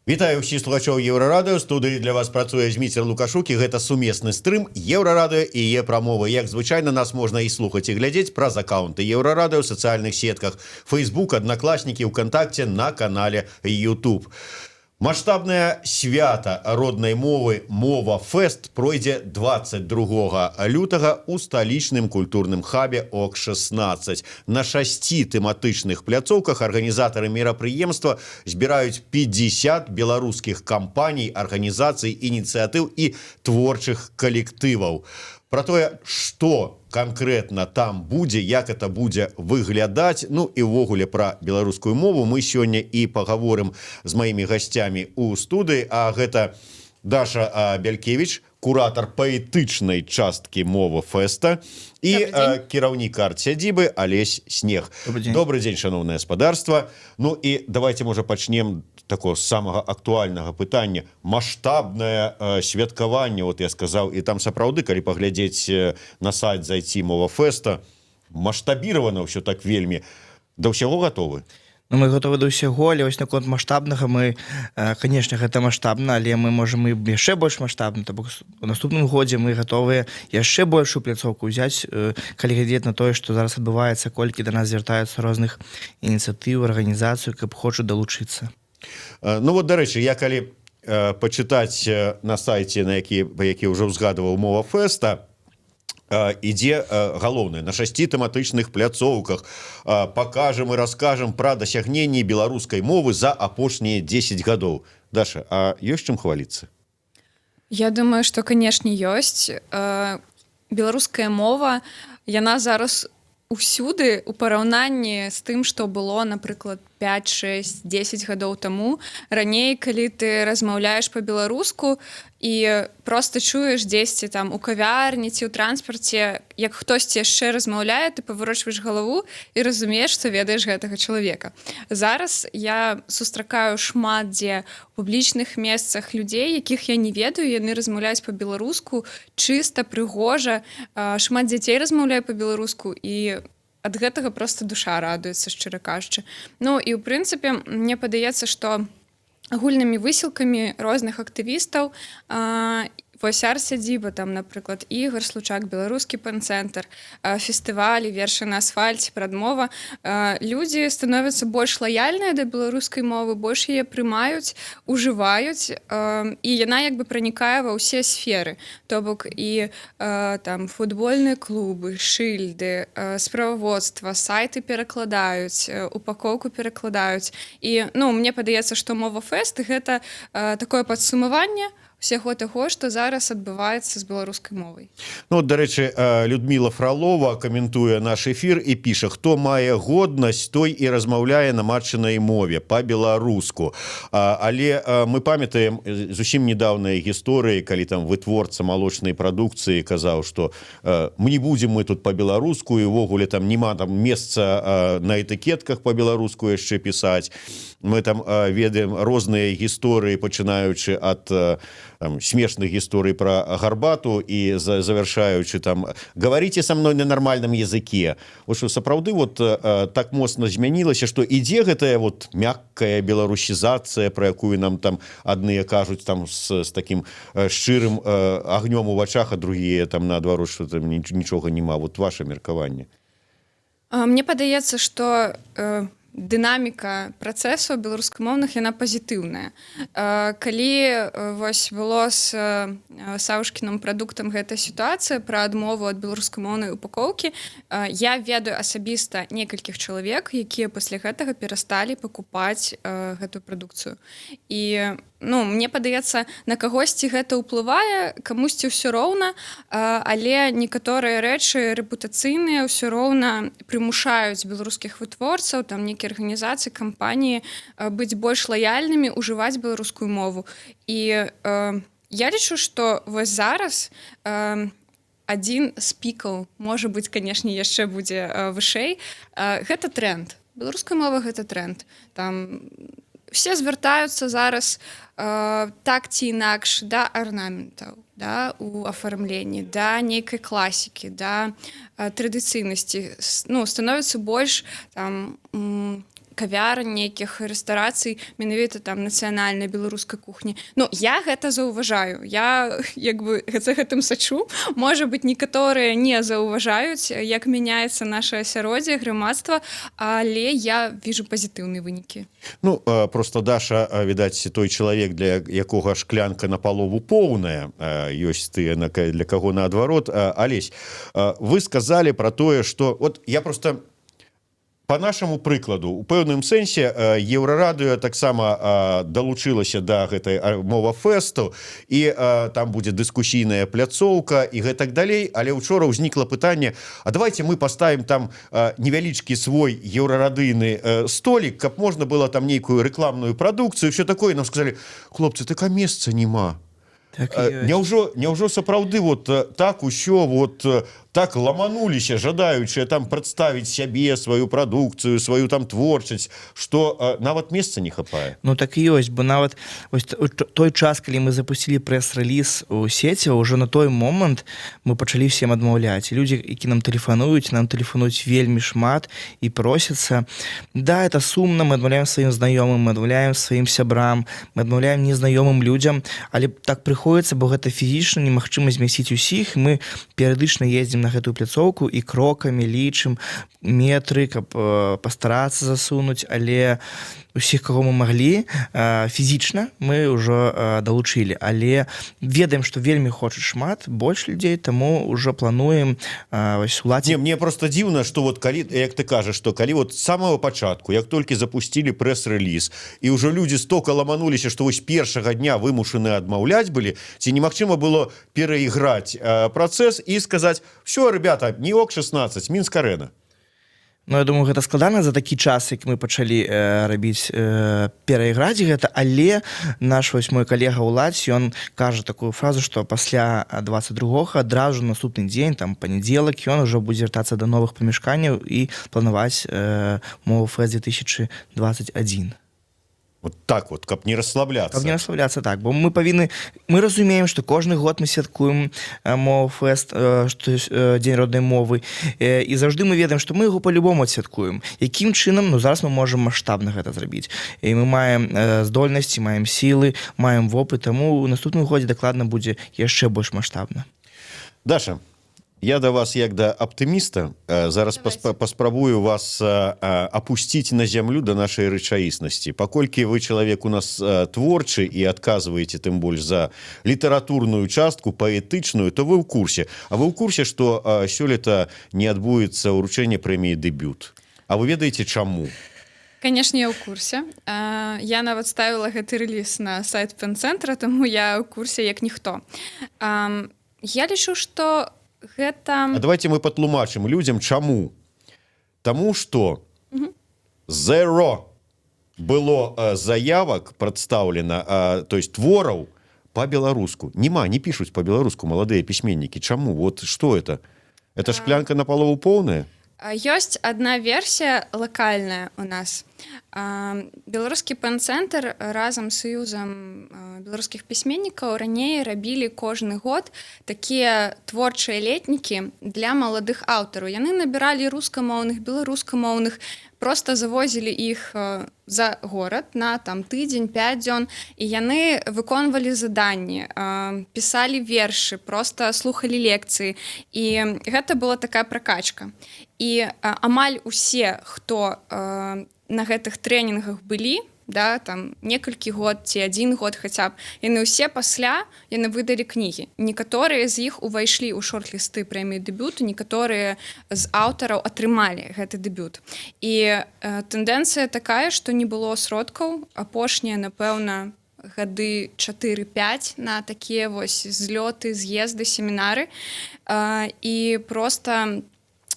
Вітаю ўсіх слухачоў Еўрарадыё. Студыі для вас працуе Зміцер Лукашук, і гэта сумесны стрым Еўрарадыё і яе прамовы. Як звычайна, нас можна і слухаць, і глядзець праз акаунты Еўрарадыё ў сацыяльных сетках Facebook, Аднакласнікі, ВКонтакце, на канале YouTube. Маштабнае свята роднай мовы «Мова Фест» пройдзе 22 лютага ў сталічным культурным хабе ОК-16. На 6 тэматычных пляцоўках арганізатары мерапрыемства збіраюць 50 беларускіх кампаній, арганізацый, ініцыятыў і творчых калектываў. Про тое, што конкретно там будзе, як это будзе выглядаць, ну і ўвогуле пра беларускую мову мы сёння і пагаворым з маімі гасцямі ў студыі. А гэта Даша Бялькевіч, куратор паэтычнай часткі «Мова Феста», і кіраўнік арт-сядзібы Алесь Снег. Добрый дзень, шановнае спадарства. Ну і давайте, можа, пачнем такого самага актуальнага пытання. Маштабнае святкаванне, вот я сказаў, і там сапраўды, калі паглядзець на сайт, зайти «Мова Феста», маштабіравана ўсё так вельмі. Да ўсяго гатовы? Ну, мы готовы до ўсяго, але вось наконт маштабнага мы, конечно, гэта маштабна, але мы можам і яшчэ больш маштабна, то бок у наступным годзе мы гатовыя яшчэ большую пляцоўку ўзяць, калі глядзець на тое, што зараз адбываецца, колькі да нас звяртаюцца розных ініцыятыў, арганізацый, каб хочуць далучыцца. Ну вот, дарэчы, я калі пачытаць на сайце, на які ўжо ўзгадываў «Мова Феста», ідзе галоўнае на 6 тэматычных пляцоўках. Пакажам і раскажам пра дасягненні беларускай мовы за апошнія 10 гадоў. Даша, а ёсць чым хваліцца? Я думаю, што, канешне, ёсць. Беларуская мова, яна зараз усюды у параўнанні з тым, што было, напрыклад, 5, 6, 10 гадоў таму. Раней, калі ты размаўляеш па-беларуску і проста чуеш дзесьці там у кавярні ці ў транспарце, як хтосьці яшчэ размаўляе, ты паварочваеш галаву і разумееш, што ведаеш гэтага чалавека. Зараз я сустракаю шмат дзе у публічных месцах людзей, якіх я не ведаю, яны размаўляюць па-беларуску чыста, прыгожа. Шмат дзяцей размаўляе па-беларуску, і ад гэтага проста душа радуецца, шчыра кажучы. Ну і ў прынцыпе, мне падаецца, што агульнымі высілкамі розных актывістаў, вось арт-сядзіба, там, напрыклад, Ігор Случак, беларускі пан-цэнтр, фестывалі, вершы на асфальце, прадмова, людзі становяцца больш лаяльныя да беларускай мовы, больш яе прымаюць, ужываюць, і яна як бы пранікае ва ўсе сферы. То бок і там футбольныя клубы, шыльды, справаводства, сайты перакладаюць, упакоўку перакладаюць. І, ну, мне падаецца, што «Мова Фест» гэта такое падсумаванне усяго таго, што зараз адбываецца з беларускай мовай. Ну, дарэчы, Людміла Фролова каментуе наш эфір і піша: хто мае годнасць, той і размаўляе на матчынай мове па-беларуску. Але мы памятаем зусім недаўныя гісторыі, калі там вытворца малочнай прадукцыі казаў, што мы не будзем мы тут па-беларуску, і ўвогуле там няма там месца на этыкетках па-беларуску яшчэ пісаць. Мы там ведаем розныя гісторыі, пачынаючы ад смешных гісторый про гарбату і завяршаючы там «говорите со мной на нормальном языке». Вот что сапраўды вот так моцна змянілася, што ідзе гэтая вот мяккая беларусізацыя, про якую нам там адныя кажуць там з таким шчырым агнём у вачах, а другія там наадварот, што там нічога няма. Вот ваше меркаванне. Мне падаецца, што дынаміка працэсу беларускамоўных яна пазітыўная. Калі вось было з Саўшкіным прадуктам гэта сітуацыя пра адмову ад беларускамоўнай упакоўкі, я ведаю асабіста некалькіх чалавек, якія пасля гэтага перасталі пакупаць гэтую прадукцыю. І ну, мне падаецца, на кагосьці гэта ўплывае, камусьці ўсё роўна, але некаторыя рэчы рэпутацыйныя ўсё роўна прымушаюць беларускіх вытворцаў, там нейкія арганізацыі, кампаніі быць больш лаяльнымі, ужываць беларускую мову. І я лічу, што вось зараз адзін з пікаў, можа быць, канешне, яшчэ будзе вышэй, гэта тренд. Беларуская мова гэта тренд. Там все звяртаюцца зараз так ці інакш да арнаментаў, да, у афармленні, да нейкай класікі, да традыцыйнасці. Ну, становіцца больш там кавярань, нейкіх рэстарацый менавіта там нацыянальнай беларускай кухні. Ну, я гэта заўважаю. Я як бы за гэтым сачу. Можа быць, некаторыя не заўважаюць, як мяняецца наша асяроддзе, грамадства, але я вижу пазітыўныя вынікі. Ну, просто Даша, відаць, той чалавек, для якога шклянка напалову поўная, ёсць тыя, для каго наадварот. Алесь, вы сказалі пра тое, што... Вот я просто... По нашаму прыкладу, у пэўным сэнсе Еўрарадыё таксама далучылася да гэтай мова-фэсту, і там будзе дыскусійная пляцоўка і гэтак далей, але учора ўзнікла пытанне, а давайте мы паставім там невялічкі свой еўрарадыйны столік, каб можна было там нейкую рэкламную прадукцыю, все такое. Нам сказалі, хлопцы, така месца няма. Так Няўжо сапраўды вот так усё вот так ламануліся, жадаючыя там прадставіць сябе, сваю прадукцыю, сваю там творчасць, што нават месца не хапае? Ну так і ёсць, бо нават той час, калі мы запусцілі прэс-рэліз у сеці, ўжо на той момант мы пачалі всем адмаўляць. Людзі, які нам тэлефануюць вельмі шмат і просяцца. Да, это сумна, мы адмаўляем сваім знаёмым, мы адмаўляем сваім сябрам, мы адмаўляем незнаёмым людзям, але так прыходзіцца, бо гэта фізічна немагчыма змясціць усіх. Мы перыядычна ездзім на гэтую пляцоўку і крокамі лічым метры, каб пастарацца засунуць, але усіх, каго мы маглі, фізічна мы ўжо далучылі. Але ведаем, што вельмі хочуць шмат, больш людзей, таму ўжо плануем уладзіць. Мне просто дзіўна, што вот калі, як ты кажаш, што калі вот з самого пачатку, як толькі запусцілі прэс-рэліз, і ўжо людзі стока ламануліся, што вось першага дня вымушаны адмаўляць былі, ці немагчыма было перайграць працэс і сказаць, все, ребята, не ок 16, Мінск-арэна. Ну, я думаю, гэта складана за такі час, як мы пачалі рабіць, перайграць гэта, але наш вось мой калега Уладзь, ён кажа такую фразу, што пасля 22-го адразу наступны дзень, там панядзелак, ён ужо будзе вяртацца да новых памяшканняў і планаваць мова-фэст 2021. Вот так вот, каб не расслабляцца. Каб не расслабляцца, так. Бо мы разумеем, што кожны год мы святкуем мова-фэст, дзень роднай мовы, і заўжды мы ведаем, што мы яго па-любому адсвяткуем. Якім чынам? Ну, зараз мы можам маштабна гэта зрабіць. І мы маем здольнасці, маем сілы, маем вопыт, таму ў наступным годзе дакладна будзе яшчэ больш маштабна. Даша, я да вас як да аптыміста зараз паспрабую вас апусціць на зямлю да нашай рэчаіснасці. Паколькі вы чалавек у нас творчы і адказваеце тым больш за літаратурную частку, паэтычную, то вы ў курсе. А вы ў курсе, што сёлета не адбудзецца ўручэнне прэміі «Дэбют». А вы ведаеце чаму? Конечно, я ў курсе. Я нават ставіла гэты рэліз на сайт пэн-цэнтра, таму я ў курсе як ніхто. Я лічу, што гэта... А давайте мы патлумачым людзям чаму. Таму што zero было заявак прадстаўлена, то есть твораў па-беларуску. Нема, не пішуць па-беларуску маладыя пісьменнікі. Чаму? Вот што это? Это шклянка напалову поўная? Ёсць адна версія лакальная у нас. Беларускі пэн-цэнтр разам з саюзам беларускіх пісьменнікаў раней рабілі кожны год такія творчыя летнікі для маладых аўтараў. Яны набіралі рускамоўных, беларускамоўных, просто завозілі іх за горад на там тыдзень, 5 дзён, і яны выконвалі заданні, пісалі вершы, просто слухалі лекцыі. І гэта была такая пракачка. І амаль усе, хто на гэтых трэнінгах былі, да, там некалькі год ці 1 год хаця б, яны ўсе пасля яны выдалі кнігі. Некаторыя з іх увайшлі ў шорт-лісты прэміі «Дэбют», некаторыя з аўтараў атрымалі гэты дэбют. І тэндэнцыя такая, што не было сродкаў, апошнія, напэўна, гады 4-5 на такія вось злёты, з'езды, семінары. І проста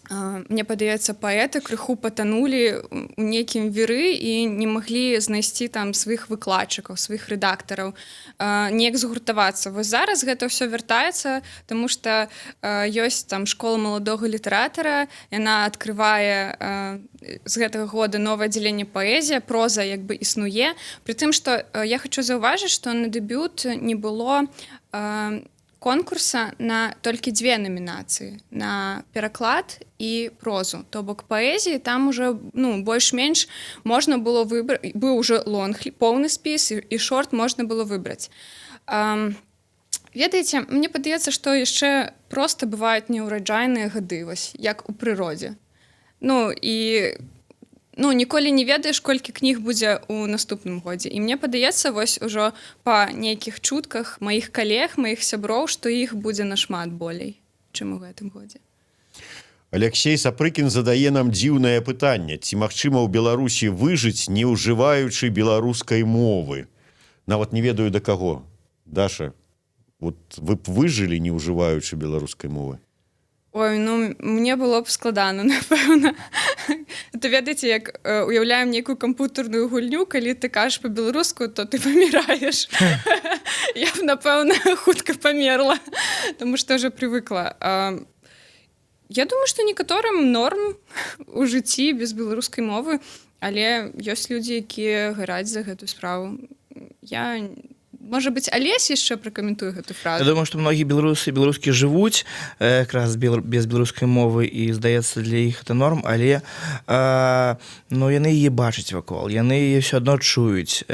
мне падаецца, паэты крыху патанулі ў нейкім віры і не маглі знайсці там сваіх выкладчыкаў, сваіх рэдактараў, неяк згуртавацца. Вось зараз гэта ўсё вяртаецца, таму што ёсць там школа маладога літаратара, яна адкрывае з гэтага года новае аддзяленне паэзія, проза як бы існуе. Пры тым, што я хачу заўважыць, што на «Дэбют» не было конкурса на толькі 2 намінацыі, на пераклад і прозу. То бок паэзіі там уже больш-менш можна было выбраць, быў уже лонг, поўны спіс і шорт можна было выбраць. Ведаеце, мне падаецца, што яшчэ проста бываюць неўраджайныя гады, вось, як у прыродзе. Ніколі не ведаеш, колькі кніг будзе ў наступным годзе. І мне падаецца, вось ужо па нейкіх чутках маіх калег, маіх сяброў, што іх будзе нашмат болей, чым у гэтым годзе. Алексей Сапрыкін задае нам дзіўнае пытанне. Ці магчыма ў Беларусі выжыць, не ўжываючы беларускай мовы? Нават не ведаю да каго. Даша, вот вы б выжылі, не ўжываючы беларускай мовы? Ой, мне было б складана, напэўна. То ведаеце, як уяўляем нейкую кампутарную гульню, калі ты кажаш па-беларуску, то ты паміраеш. Я б, напэўна, хутка памерла, таму што ўжо прывыкла. Я думаю, што некаторым норм у жыцці без беларускай мовы, але ёсць людзі, якія гараць за гэтую справу. Можа быць, Алесь яшчэ пракаментуе гэту фразу. Я думаю, што многія беларусы і беларускі жывуць якраз без беларускай мовы і, здаецца, для іх это норм, але яны яе бачаць вакол, яны яе ўсё адно чуюць.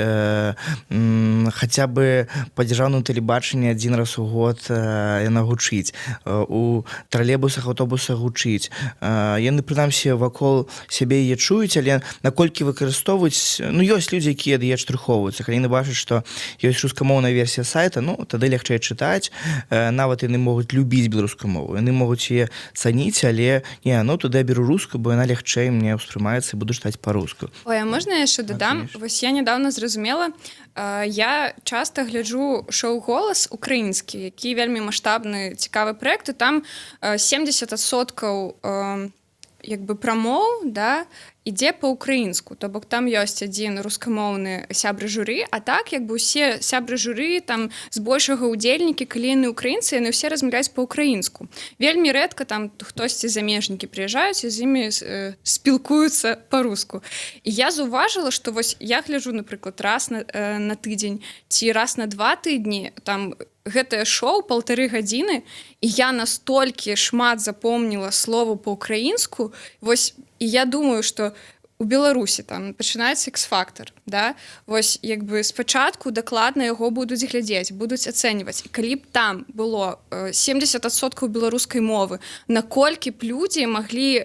Хаця бы па дзяржаўным тэлебачанні 1 раз у год яна гучыць, у тралейбусах, аўтобусах гучыць. Яны, прынамсі, вакол сябе яе чуюць, але наколькі выкарыстоўваюць, ёсць людзі, якія яе адштурхоўваюцца. Калі яны бачаць, што ёсць рускамоўная версія сайта, тады лягчэй чытаць, нават яны могуць любіць беларускую мову, яны могуць яе цаніць, але тады я беру рускую, бо яна лягчэй мне ўспрымаецца і буду чытаць па-руску. Ой, а можна я яшчэ дадам? Вось я нядаўна зразумела, я часта гляджу шоу «Голас» украінскі, які вельмі маштабны, цікавы праект, і там 70% прамоў, ідзе па-украінску, то бок там ёсць адзін рускамоўны сябры журы, а так усе сябры журы, там збольшага ўдзельнікі, калі яны украінцы, яны ўсе размаўляюць па-украінску. Вельмі рэдка там хтосьці замежнікі прыязджаюць і з імі спілкуюцца па-руску. І я заўважыла, што вось я гляджу, напрыклад, раз на тыдзень ці раз на 2 тыдні, там гэтае шоу 1,5 гадзіны, і я настолькі шмат запомніла слову па-украінску, вось, і я думаю, што у Беларусі там пачынаецца X-фактор, вось спачатку дакладна яго будуць глядзець, будуць ацэньваць. І калі б там было 70% беларускай мовы, наколькі б людзі маглі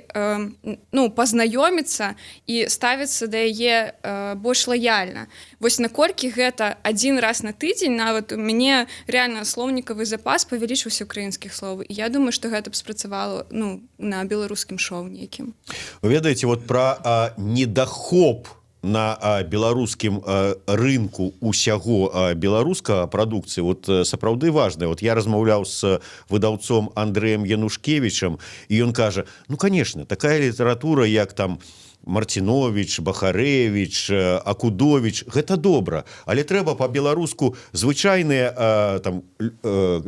пазнаёміцца і ставіцца да яе больш лаяльна. Вось наколькі гэта 1 раз на тыдзень, нават у мяне рэальна слоўнікавы запас павялічыўся украінскіх слоў. І я думаю, што гэта б спрацавала на беларускім шоу нейкім. Вы ведаеце, вот пра недахоп на беларускім рынку усяго беларускага прадукцыі сапраўды важная. Я размаўляў з выдаўцом Андрэем Янушкевічам, і ён кажа, конечно, такая літаратура, як там Мартинович, Бахарэвіч, Акудовіч, гэта добра, але трэба па-беларуску звычайныя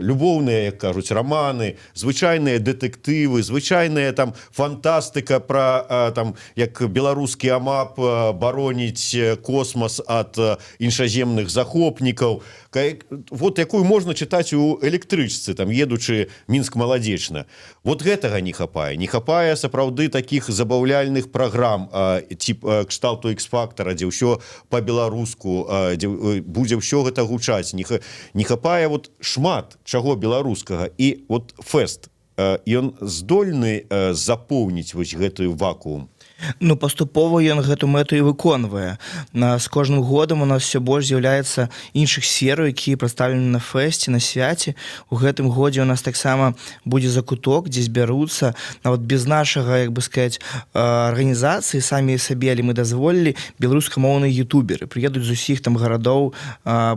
любоўныя, як кажуць, раманы, звычайныя дэтэктывы, звычайная там фантастыка пра як беларускі амап бароніць космас ад іншаземных захопнікаў, якую можна чытаць у электрычцы, едучы Мінск-Маладзечна. Гэтага не хапае. Не хапае сапраўды такіх забаўляльных праграм кшталту X-фактора, дзе ўсё па-беларуску, дзе будзе ўсё гэта гучаць. Не хапае шмат чаго беларускага. І фэст, ён здольны запоўніць гэтую вакуум. Паступова ён гэту мэту і выконвае. З кожным годам у нас все больш з'яўляецца іншых сфераў, якія прадстаўлены на фэсце, на свяце. У гэтым годзе у нас таксама будзе закуток, дзе збяруцца, нават без нашага, арганізацыі, самі сабе, але мы дазволілі, беларускамоўныя ютуберы. Прыедуць з усіх там гарадоў,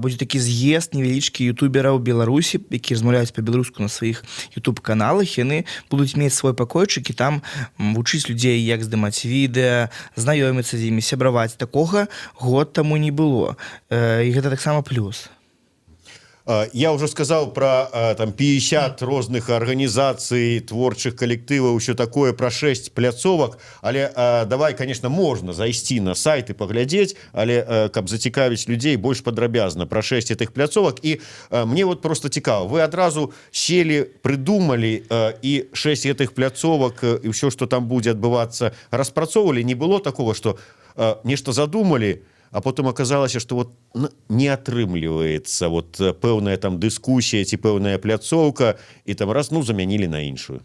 будзе такі з'езд невялічкі ютубераў Беларусі, якія размаўляюць па-беларуску на сваіх ютуб-каналах. Яны будуць мець свой пакойчык і там вучыць людзей, як здымаць відэа, знаёміцца з імі, сябраваць. Такога год таму не было. І гэта таксама плюс. Я уже сказал про там 50 розных организаций, творчых коллективов, еще такое, про 6 пляцовок. Але давай, конечно, можно зайти на сайт и поглядеть, але каб зацікавить людей больше подробязно про 6 этих пляцовок. И мне вот просто цікаво, вы одразу сели, придумали и 6 этих пляцовок, и все, что там будет отбываться, распрацовывали? Не было такого, что нечто задумали, а потом оказалось, что вот не атрымліваецца вот пэўная там дыскусія ці пэўная пляцоўка і там раз замянілі на іншую.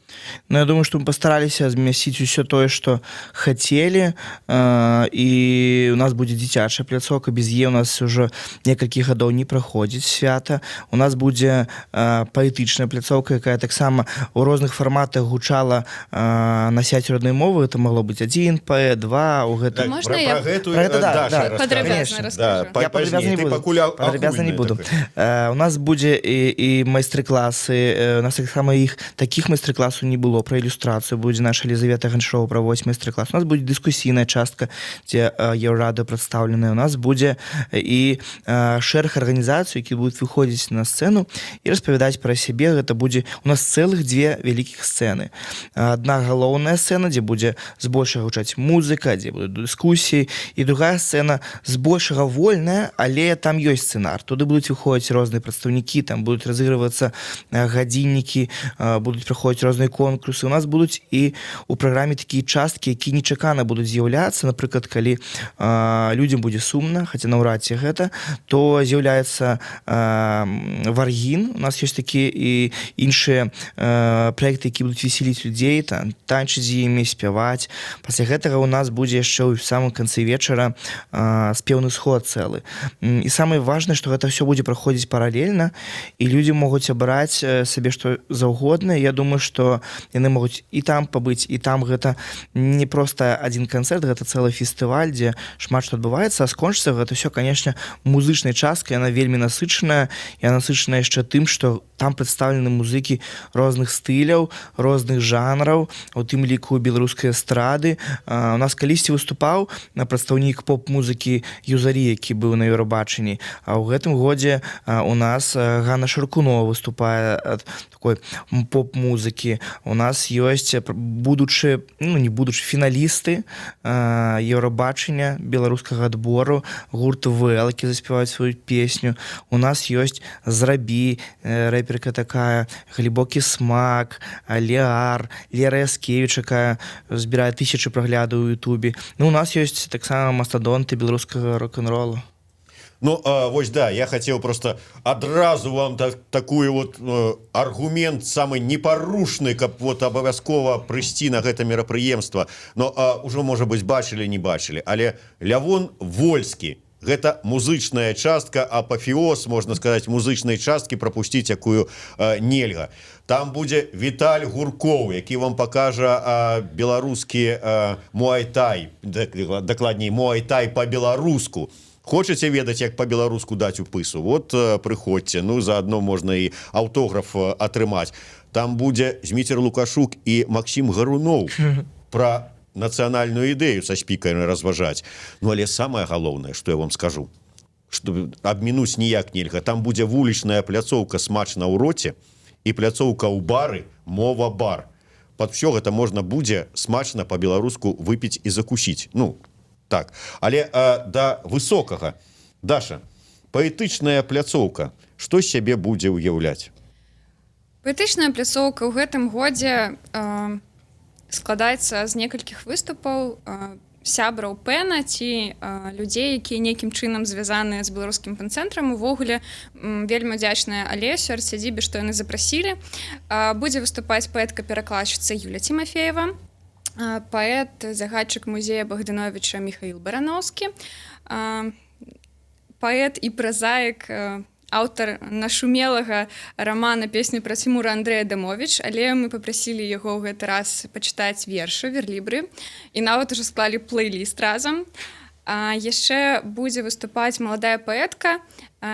Ну, я думаю, что мы постараліся змясціць усё тое, што хацелі, і у нас будзе дзіцячая пляцоўка, без яе у нас уже некалькі гадоў не праходзіць свята. У нас будзе паэтычная пляцоўка, якая таксама ў розных фарматах гучала на сяць роднай мовы. Это могло быць 1 паэт, 2, у гэта... Можна я Падрабязна расскажу? Я падрабязна не буду. У нас будзе і майстар-класы, у нас таксама іх такіх майстар-класаў не было. Пра ілюстрацыю будзе наша Елизавета Ганшова праводзіць майстар-клас. У нас будзе дыскусійная частка, дзе Еўрарадыё прадстаўленая. У нас будзе і шэраг арганізацый, які будуць выходзіць на сцэну і распавядаць пра сябе. Гэта будзе у нас цэлых 2 вялікіх сцэны. Адна галоўная сцэна, дзе будзе збольшага гучаць музыка, дзе будуць дыскусіі, і другая сцэна збольшага вольная, але там ёсць сцэнар. Туды будуць выходзіць розныя прадстаўнікі, там будуць разыгрывацца гадзіннікі, будуць праходзіць розныя конкурсы. У нас будуць і ў праграме такія часткі, які нечакана будуць з'яўляцца. Напрыклад, калі людзям будзе сумна, хаця наўрад ці гэта, то з'яўляецца варгін. У нас ёсць такія і іншыя праекты, які будуць весяліць людзей, танчыць з імі, спяваць. Пасля гэтага у нас будзе яшчэ ў самым канцы вечара спеўны сход цэлы. І самае важнае, што гэта ўсё будзе праходзіць паралельна, і людзі могуць абраць сабе што заўгодна. Я думаю, што яны могуць і там пабыць, і там. Гэта не проста адзін канцэрт, гэта цэлы фестываль, дзе шмат што адбываецца, а скончыцца гэта ўсё, канешне, музычнай часткай. Яна вельмі насычаная. Яна насычаная яшчэ тым, што там прадстаўлены музыкі розных стыляў, розных жанраў, у тым ліку беларускай эстрады. У нас калісьці выступаў прадстаўнік поп-музыкі Юзарі, які быў на Еўрабачанні, а ў гэтым годзе у нас Ганна Шаркунова выступае ад такой поп-музыкі. У нас ёсць будучы, не будучы, фіналісты Еўрабачання беларускага адбору, гурт ВЛ, які заспяваюць сваю песню. У нас ёсць Зрабі, рэперка такая, Глібокі смак, Леар, Лера Яскевіч, якая збірае 1000 праглядаў у Ютубе. У нас ёсць таксама мастадонты беларускага рок-н-ролу. Вось да, я хотел просто адразу вам такой вот аргумент самый непарушны, каб вот абавязкова прыйсці на гэта мерапрыемства. Но уже, можа быць, бачылі, не бачылі, але Лявон Вольскі, гэта музычная частка, апафеоз, можна сказаць, музычнай часткі, прапусціць якую нельга. Там будзе Віталь Гуркоў, які вам пакажа беларускі муай-тай, дакладней, муай-тай па-беларуску. Хочаце ведаць, як па-беларуску даць у пысу? Вот прыходзьце, заадно можна і аўтограф атрымаць. Там будзе Зміцер Лукашук і Максім Гаруноў пра нацыянальную ідэю са спікарамі разважаць. Але самае галоўнае, што я вам скажу, што абмінуць ніяк нельга. Там будзе вулічная пляцоўка «Смачна ў роце» і пляцоўка ў бары «Мова-бар». Пад всё гэта можна будзе смачна па-беларуску выпіць і закусіць. Так. Але да высокага. Даша, паэтычная пляцоўка, што з сябе будзе ўяўляць? Паэтычная пляцоўка ў гэтым годзе складаецца з некалькіх выступаў сябраў пэна ці людзей, якія нейкім чынам звязаныя з беларускім панцэнтрам. Увогуле вельмі удзячная Алесю, арт-сядзібе, што яны запрасілі. Будзе выступаць паэтка-перакладчыца Юля Тимофеева, паэт, загадчык музея Богдановича Михаил Барановскі, паэт і празаік, аўтар нашумелага рамана «Песня пра Цімура» Андрэя Адамович, але мы папрасілі яго ў гэты раз пачытаць вершы, верлібры, і нават ужо склалі плейліст разам. Яшчэ будзе выступаць маладая паэтка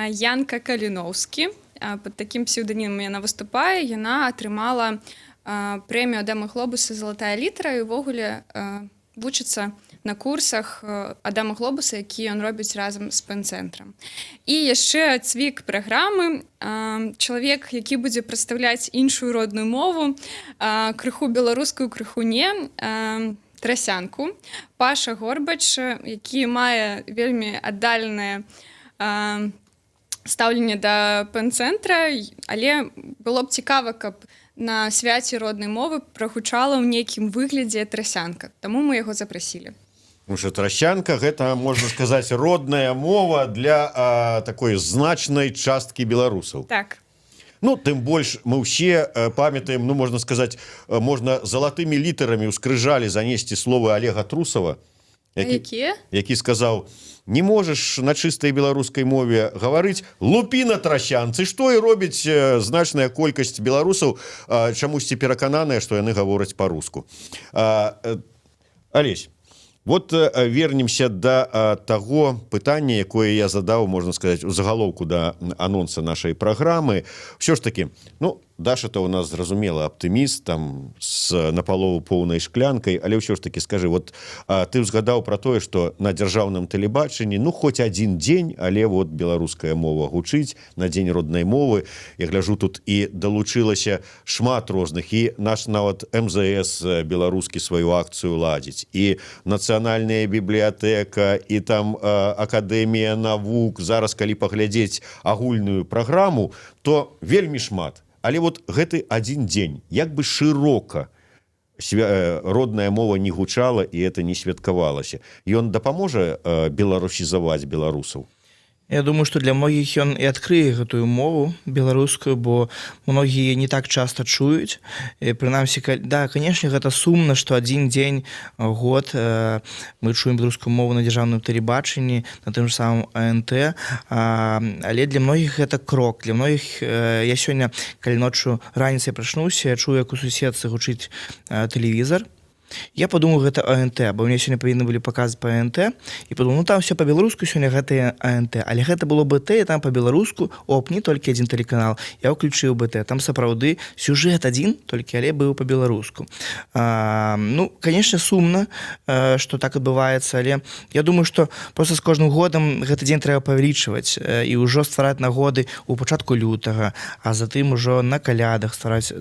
Янка Каліноўскі. Пад такім псеўданімам яна выступае. Яна атрымала прэмію «Адама Глобуса» «Залатая літара», і ўвогуле вучыцца на курсах Адама Глобуса, які ён робіць разам з пэн-цэнтрам. І яшчэ цвік праграмы, чалавек, які будзе прадстаўляць іншую родную мову, крыху беларускую, крыху не, трасянку, Паша Горбач, які мае вельмі аддаленае стаўленне да пэн-цэнтра, але было б цікава, каб на свяце роднай мовы прагучала ў нейкім выглядзе трасянка. Таму мы яго запрасілі. Тому що трасянка гэта, можна сказаць, родная мова для такой значнай часткі беларусаў. Так. Ну, тым больш мы ўсе памятаем, ну, можна сказаць, можна залатымі літарамі ў скрыжалі занесці словы Олега Трусова, які сказаў: не можаш на чыстай беларускай мове гаварыць, лупі на трасянцы, што і робіць значная колькасць беларусаў, чамусьці перакананыя, што яны гавораць па-руску. Алесь, вот вернемся да таго пытання, якое я задаў, можна сказаць, у загалоўку да анонса нашай праграмы. Ўсё ж такі, ну, Даша-то у нас, зразумела, аптыміст, там, з напалову поўнай шклянкай, але ўсё ж такі, скажы, вот ты ўзгадаў пра тое, што на дзяржаўным тэлебачанні, ну, хоць адзін дзень, але вот беларуская мова гучыць на дзень роднай мовы. Я гляжу, тут і далучылася шмат розных, і наш нават МЗС беларускі сваю акцыю ладзіць, і нацыянальная бібліятэка, і там Акадэмія навук. Зараз, калі паглядзець агульную праграму, то вельмі шмат. Але вот гэты адзін дзень, як бы шырока родная мова не гучала і это не святкавалася, ён дапаможа беларусізаваць беларусаў? Я думаю, что для многіх ён і адкрые гэтую мову беларускую, бо многія не так часто чуюць. Прынамсі, да, конечно, гэта сумна, што адзін дзень год мы чуем беларускую мову на дзяржаўным тэлебачанні, на тым же самым АНТ, але для многіх гэта крок. Для многіх, я сёння, калі ноччу раніцай прачнуўся, я чую, як у суседцы гучыць тэлевізор. Я подумал, гэта АНТ, бо мне сёння павінны былі паказаць па АНТ, і подумал, ну там все па-беларуску сёння гэта АНТ, але гэта было БТ, і там па-беларуску, не толькі адзін тэлеканал, я ўключыў БТ, там сапраўды сюжэт адзін, толькі але быў па-беларуску. Ну, конечно, сумна, што так адбываецца, але я думаю, што просто з кожным годам гэты дзень трэба павялічваць і ўжо ствараць нагоды ў пачатку лютага, а затым ужо на калядах ствараць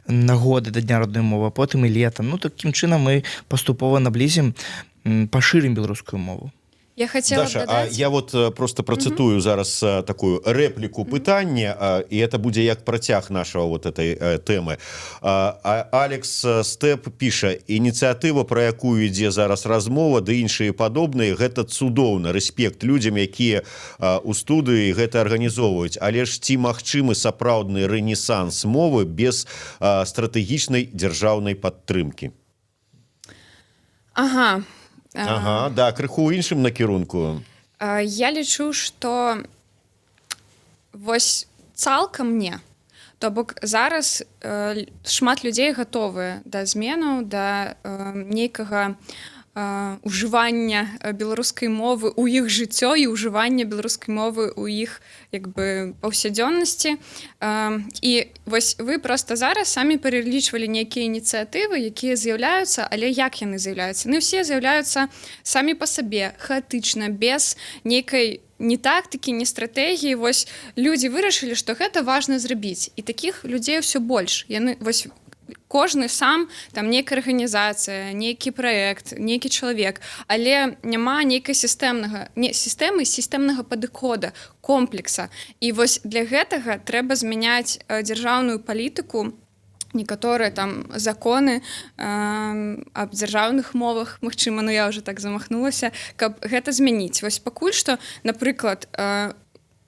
нагоды да дня роднай мовы, потым і летам. Ну, таким чынам мы паступова наблізім, пашырым беларускую мову. Я хотела Даша, додать... я вот просто процитую зараз такую реплику пытання, и это будзе як працяг нашего вот этой темы. Алекс Степ піша: ініцыятыва, про якую ідзе зараз размова, ды іншыя падобныя, гэта цудоўна, рэспект людзям, якія у студыі гэта арганізоўваюць. Але ж ці магчымы сапраўдны рэнесанс мовы без стратэгічнай дзяржаўнай падтрымкі? Ага, да, крыху ў іншым накірунку. Я лічу, што вось цалкам не. То бок зараз шмат людзей гатовыя да зменаў, да нейкага ўжывання беларускай мовы ў іх жыццё і ўжывання беларускай мовы ў іх як бы паўсядзённасці. І вось вы проста зараз самі пералічвалі нейкія ініцыятывы, якія з'яўляюцца, але як яны з'яўляюцца? Яны ўсе з'яўляюцца самі па сабе, хаатычна, без нейкай ні тактыкі, ні стратэгіі. Вось людзі вырашылі, што гэта важна зрабіць. І такіх людзей ўсё больш. Яны вось кожны сам, там нейкая арганізацыя, нейкі праект, нейкі чалавек, але няма нейкай сістэмнага падыхода, комплекса. І вось для гэтага трэба змяняць дзяржаўную палітыку, некаторыя там законы аб дзяржаўных мовах, магчыма, ну я ўжо так замахнулася, каб гэта змяніць. Вось пакуль што, напрыклад,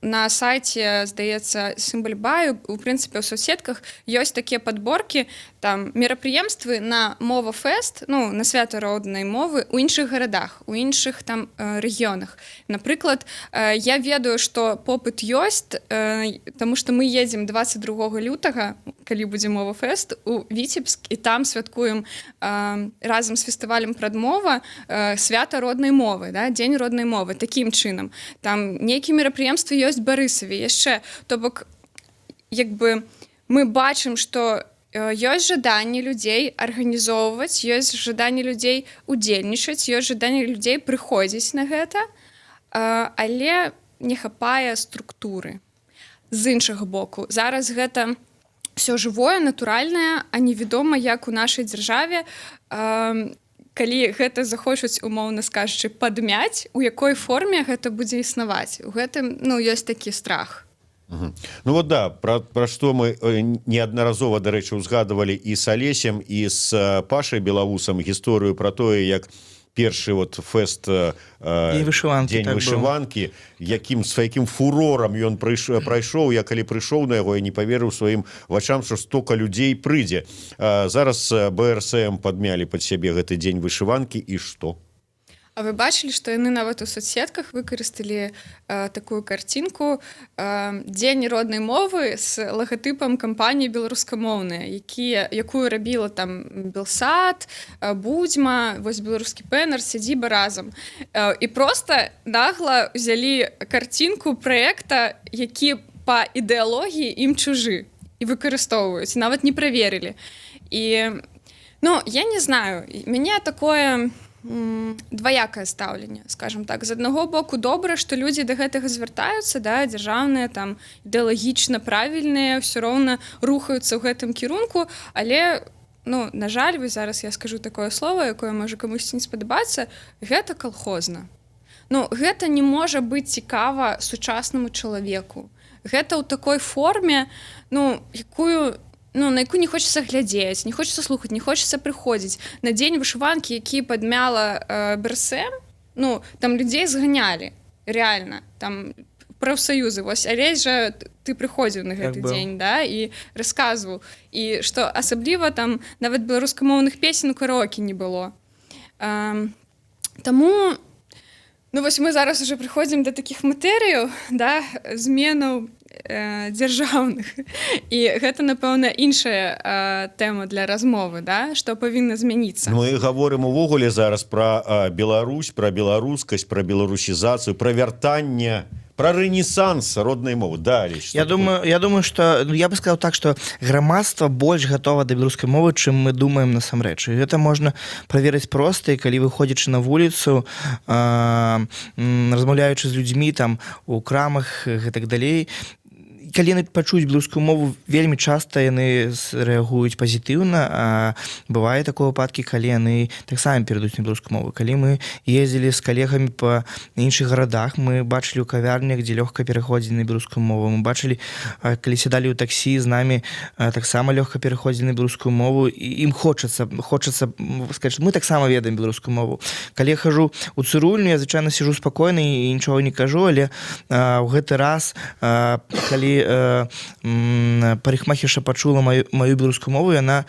на сайце, здаецца, Сімбальбаю, у прынцыпе, у соцсетках ёсць такія падборкі, там, мерапрыемствы на мова-фэст, ну, на свята роднай мовы ў іншых гарадах, у іншых там рэгіёнах. Напрыклад, я ведаю, што попыт ёсць, таму што мы едзем 22 лютага, калі будзе мова-фэст, у Віцебск, і там святкуем разам з фестывалем «Прадмова» свята роднай мовы, да, дзень роднай мовы, такім чынам. Там нейкія мерапрыемствы ёсць Барысаве яшчэ. То бок, як бы, мы бачым, што ёсць жаданне людзей арганізоўваць, ёсць жаданне людзей удзельнічаць, ёсць жаданне людзей прыходзіць на гэта, але не хапае структуры. З іншага боку, зараз гэта ўсё жывое, натуральнае, а невядома, як у нашай дзяржаве, калі гэта захочуць, умоўна скажучы, падмяць, у якой форме гэта будзе існаваць. У гэтым, ёсць такі страх. Ну вот да, про што мы неаднаразова, дарэчы, узгадывалі і з Алесем, і з Пашай Белавусам гісторыю про тое, як першы вот фэст дзень вышыванкі, з якім фурорам ён прайшоў. Я калі прыйшоў на яго, я не паверыў сваім вачам, што стока людзей прыйдзе. Зараз БРСМ падмялі пад сябе гэты дзень вышыванкі, і што? А вы бачылі, што яны нават у соцсетках выкарысталі такую карцінку «Дзень роднай мовы» з лагатыпам кампаніі беларускамоўныя, якую рабіла там Белсат, Будзьма, вось беларускі пэнар, Сядзіба разам. І проста нагла ўзялі карцінку праекта, які па ідэалогіі ім чужы, і выкарыстоўваюць, нават не праверылі. І, я не знаю, мяне такое дваякае стаўленне, скажем так. З аднаго боку, добра, што людзі да гэтага звяртаюцца, да, дзяржаўныя, там, ідэалагічна правільныя, ўсё роўна рухаюцца ў гэтым кірунку, але, на жаль, зараз я скажу такое слово, якое можа камусьці не спадабацца, гэта калхозна. Гэта не можа быць цікава сучаснаму чалавеку. Гэта ў такой форме, якую на якую не хочацца глядзець, не хочацца слухаць, не хочацца прыходзіць. На дзень вышыванкі, які падмяла БРСМ, там людзей зганялі, рэальна, там прафсаюзы. Вось Алесь жа ты прыходзіў на гэты дзень, да, і расказваў. І што асабліва там нават беларускамоўных песен у караоке не было. Таму, вось мы зараз уже прыходзім да такіх матэрыяў, да, зменаў дзяржаўных. І гэта, напэўна, іншая тэма для размовы, да? Што павінна змяніцца. Мы гаворым увогуле зараз пра Беларусь, пра беларускасць, пра беларусізацыю, пра вяртанне, пра рэнесанс роднай мовы. Далей, я думаю, што я бы сказаў так, што грамадства больш гатова да беларускай мовы, чым мы думаем насамрэч. І гэта можна праверыць проста, і калі выходзячы на вуліцу, размаўляючы з людзьмі там у крамах і так далей, калі яны пачуюць беларускую мову, вельмі часта яны рэагуюць пазітыўна, а бывае такое выпадкі, калі яны таксама перадаюць на беларускую мову. Калі мы ездзілі з калегамі па іншых гарадах, мы бачылі ў кавярнях, дзе лёгка пераходзілі на беларускую мову. Мы бачылі, калі сядалі ў таксі, з намі таксама лёгка пераходзілі на беларускую мову, і ім хочацца сказаць, мы таксама ведаем беларускую мову. Калі я хожу ў цырульню, я звычайна сижу спакойна і нічога не кажу, але ў гэты раз, калі парикмахерша пачула маю беларускую мову, яна,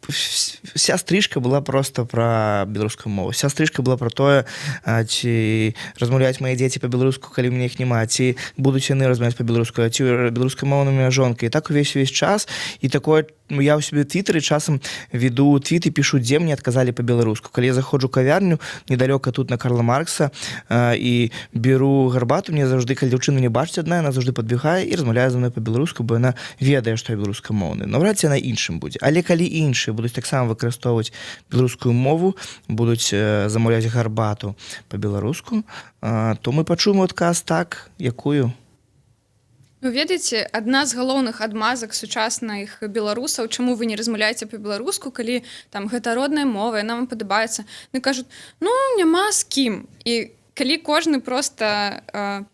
вся стрижка была просто про беларускую мову. Вся стрижка была про тое, ці размаўляюць мае дзеці па-беларуску, калі ў мяне іх няма, ці будуць яны размаўляць па-беларуску, ці беларускамоўная моя жонка. І так увесь час. І такое, я ў сябе ў твітары часам веду твіт і пішу, дзе мне адказалі па-беларуску. Калі я заходжу ў кавярню, недалёка тут на Карла Маркса, і беру гарбату, мне заўжды, калі дзяўчына не бачыць адна, яна заўжды падбягае і размаўляе за мной па-беларуску, бо яна ведае, што я беларускамоўны. Наўрад ці яна іншым будзе. Але калі іншыя будуць таксама выкарыстоўваць беларускую мову, будуць замаўляць гарбату па-беларуску, то мы пачуем адказ так, якую. Вы ведаеце, адна з галоўных адмазак сучасных беларусаў, чаму вы не размаўляеце па-беларуску, калі там гэта родная мова, яна вам падабаецца, яны кажуць, няма з кім. І калі кожны проста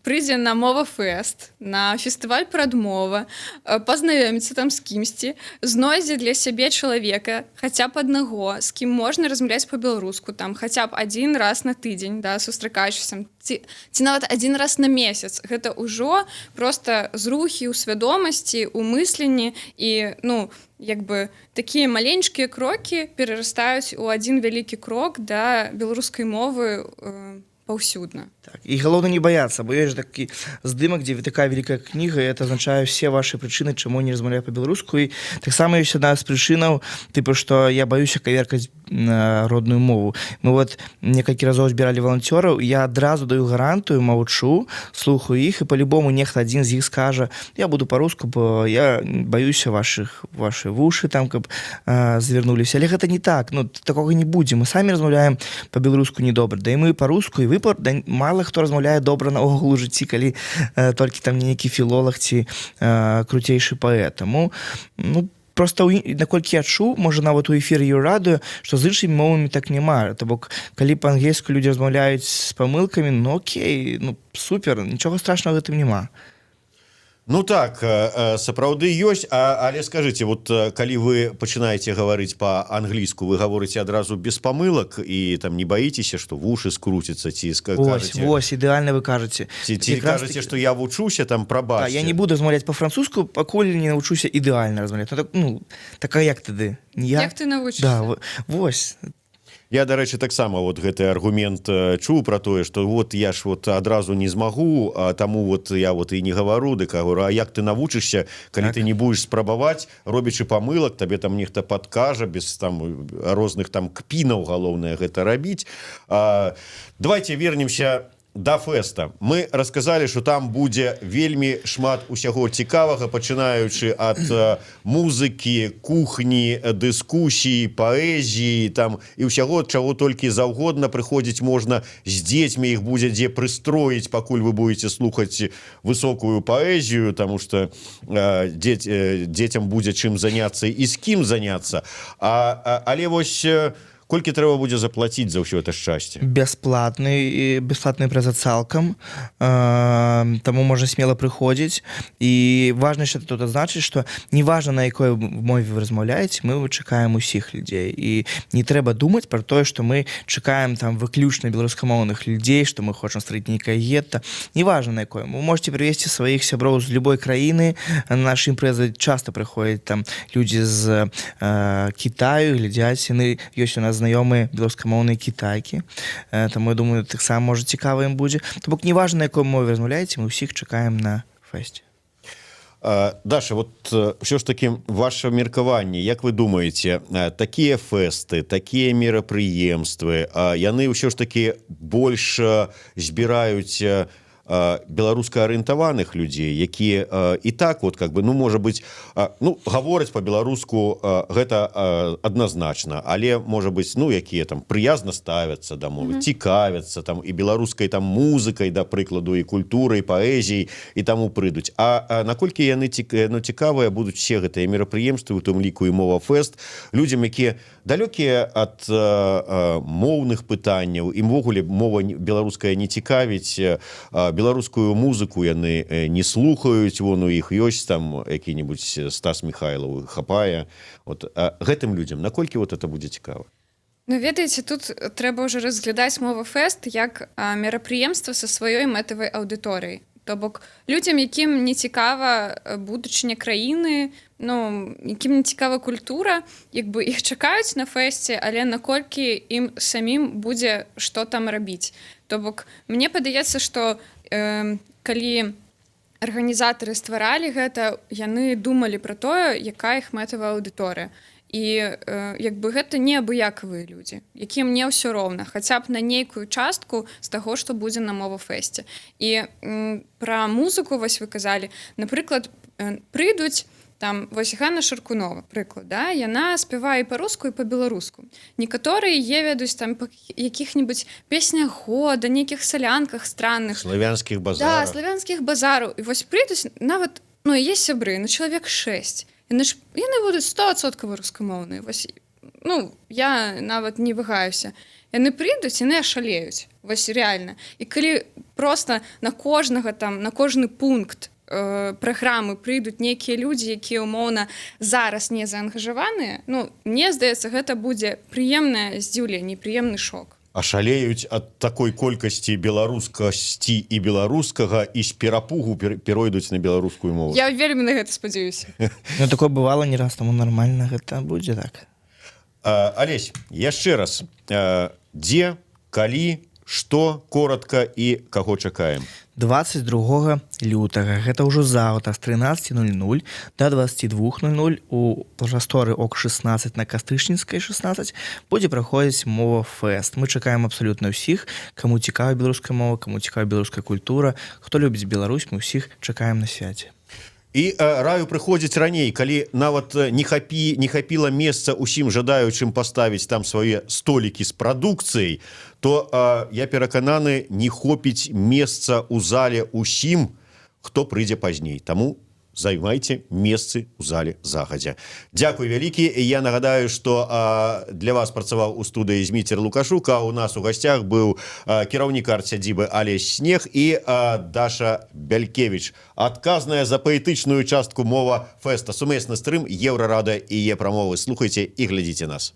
прыйдзе на мова-фэст, на фестываль прадмова, пазнаёміцца там з кімсьці, знойдзе для сябе чалавека хаця б аднаго, з кім можна размаўляць па-беларуску, там хаця б адзін раз на тыдзень, да, сустракаючыся, ці нават адзін раз на месяц. Гэта ўжо проста зрухі ў свядомасці, у мысленні, і, такія маленькія крокі перарастаюць у адзін вялікі крок да беларускай мовы паўсюдна. Так. І галоўна не баяцца, бо ёсць такі здымак, дзе такая вялікая кніга, і это азначае все ваши прычыны, чаму не размаўляю па-беларуску. І таксама ёсць адна з прычынаў, тыпу, што я баюся каверкаць родную мову. Мы вот некалькі разоў збіралі валанцёраў, я адразу даю гарантыю, маўчу, слухаю іх, і па-любому нехта адзін з іх скажа: я буду па-руску, бо я баюся вашы вушы, там, каб звярнуліся. Але гэта не так, ну, такога не будзе. Мы самі размаўляем па-беларуску недобра, да і мы па-руску, і мала хто размаўляе добра наогул у жыцці, калі толькі там нейкі філолог ці круцейшы паэт. Таму, ну, просто наколькі я чуў, можа нават у эфіры Еўрарадыё, што з іншымі мовамі так няма. То бок, калі па-ангельску людзі размаўляюць з памылкамі, ну окей, ну супер, нічога страшнага гэтым няма. Ну так, сапраўды ёсць, але скажыце, вот калі вы пачынаеце гаварыць па-англійску, вы гаворыце адразу без памылак і там не баіцеся, што вушы скруцяцца, ці скажаце... Вось, ідэальна вы кажаце. Ці кажаце, што я вучуся, там, прабачце. Я не буду размаўляць па-французску, пакуль не навучуся ідэальна размаўляць. Ну, так, а як тады? Як ты навучышся? Да, вось. Я, дарэчы, таксама вот гэты аргумент чуў пра тое, што вот я ж вот адразу не змагу, а таму вот я вот і не гавару, дык говорю, а як ты навучышся, калі ты не будзеш спрабаваць, робячы памылак, табе там нехта падкажа, без там розных там кпінаў, галоўнае гэта рабіць. Давайте вернемся да фэста. Мы расказалі, што там будзе вельмі шмат усяго цікавага, пачынаючы ад музыкі, кухні, дыскусіі, паэзіі, там і ўсяго, чаго толькі заўгодна. Прыходзіць можна з дзецьмі, іх будзе дзе прыстроіць, пакуль вы будете слухаць высокую паэзію, таму што дзецям будзе чым заняцца і з кім заняцца. Але вось колькі трэба будзе заплаціць за ўсё это шчасце? Бясплатны прыза цалкам, таму можна смела прыходзіць. І важна яшчэ тут адзначыць, што неважна, на якой мове вы размаўляеце, мы чакаем усіх людзей. І не трэба думаць пра тое, што мы чакаем там выключна беларускамоўных людзей, што мы хочам стварыць нейкае гетта. Неважна, на якой. Вы можете прывесці сваіх сяброў з любой краіны. На нашы імпрэзы часта прыходзяць там людзі з Кітаю, глядзяць, яны ёсць у нас знаёмыя беларускамоўныя кітайкі. Таму, я думаю, таксама, можа, цікава ім будзе. То бок, неважна, на якой мове размаўляеце, мы ўсіх чакаем на фэсце. Даша, вот ўсё ж такі ваше меркаванне, як вы думаеце, такія фэсты, такія мерапрыемствы, яны ўсё ж такі больш збіраюць беларускаарыентаваных людзей, якія і так вот как бы, ну, можа быць, ну, гавораць па-беларуску гэта адназначна, але можа быць, ну, якія там прыязна ставяцца да мовы, цікавяцца там і беларускай там музыкай, да прыкладу, і культурай, паэзіяй і таму прыйдуць. А наколькі яны цікавыя будуць все гэтыя мерапрыемствы, у тым ліку і мова фэст, людзям, якія далёкія ад моўных пытанняў, і ўвогуле мова беларуская не цікавіць, беларускую музыку яны не слухаюць, вон у іх ёсць там які-небудзь Стас Михайлов хапае. Вот, гэтым людзям наколькі вот это будзе цікава? Ну, ведаеце, тут трэба ўжо разглядаць мова фэст як мерапрыемства са сваёй мэтавай аўдыторыяй. То бок людзям, якім не цікава будучыня краіны, ну, якім не цікава культура, як бы іх чакаюць на фэсце, але наколькі ім самім будзе што там рабіць. То бок мне падаецца, што калі арганізатары стваралі гэта, яны думалі пра тое, якая іх мэтавая аўдыторыя. І як бы гэта не абыякавыя людзі, якім не ўсё роўна, хаця б на нейкую частку з таго, што будзе на мова фэсце. І пра музыку вось вы казалі, напрыклад, прыйдуць там вось Ганна Шаркунова, прыклад, да? Яна спявае па-руску і па-беларуску. Некаторыя яе ведаюць там па якіх-небудзь песнях года, нейкіх салянках странных. Славянскіх базарах. Да, славянскіх базараў. І вось прыйдуць нават, ну, є сябры, на чалавек 6. Яны будуць 100% рускамоўныя. Вось, ну, я нават не вагаюся. Яны прыйдуць, яны ашалеюць. Вось реально. І калі проста на кожнага там, на кожны пункт праграмы прыйдуць нейкія людзі, якія умоўна зараз не заангажаваныя, ну, мне здаецца, гэта будзе прыемнае здзіўленне, прыемны шок. Ашалеюць ад такой колькасці беларускасці і беларускага і з перапугу перайдуць на беларускую мову. Я вельмі на гэта спадзяюся. Ну, такое бывала не раз, таму нармальна гэта будзе так. Алесь, яшчэ раз, дзе, калі, Што коротка і каго чакаем? 22 лютага, гэта ўжо заўтра з 13:00 до 22:00 у прасторы ОК-16 на Кастычніцкай 16 будзе праходзіць мова фэст. Мы чакаем абсалютна ўсіх, каму цікава беларуская мова, каму цікава беларуская культура, хто любіць Беларусь, мы ўсіх чакаем на свяце. І раю прыходзіць раней, калі нават не хапіла месца усім жадаючым паставіць там свае столікі з прадукцыяй, то я перакананы, не хопіць месца ў зале усім, хто прыйдзе пазней. Таму займайце месцы ў зале загадзя. Дзякуй вялікі. Я нагадаю, што для вас працаваў у студыі Зміцер Лукашук, а у нас у гасцях быў кіраўнік арт-сядзібы Алесь Снег і Даша Бялькевіч, адказная за паэтычную частку мова фэста. Сумесны стрым Еўрарада і е прамовы. Слухайце і глядзіце нас.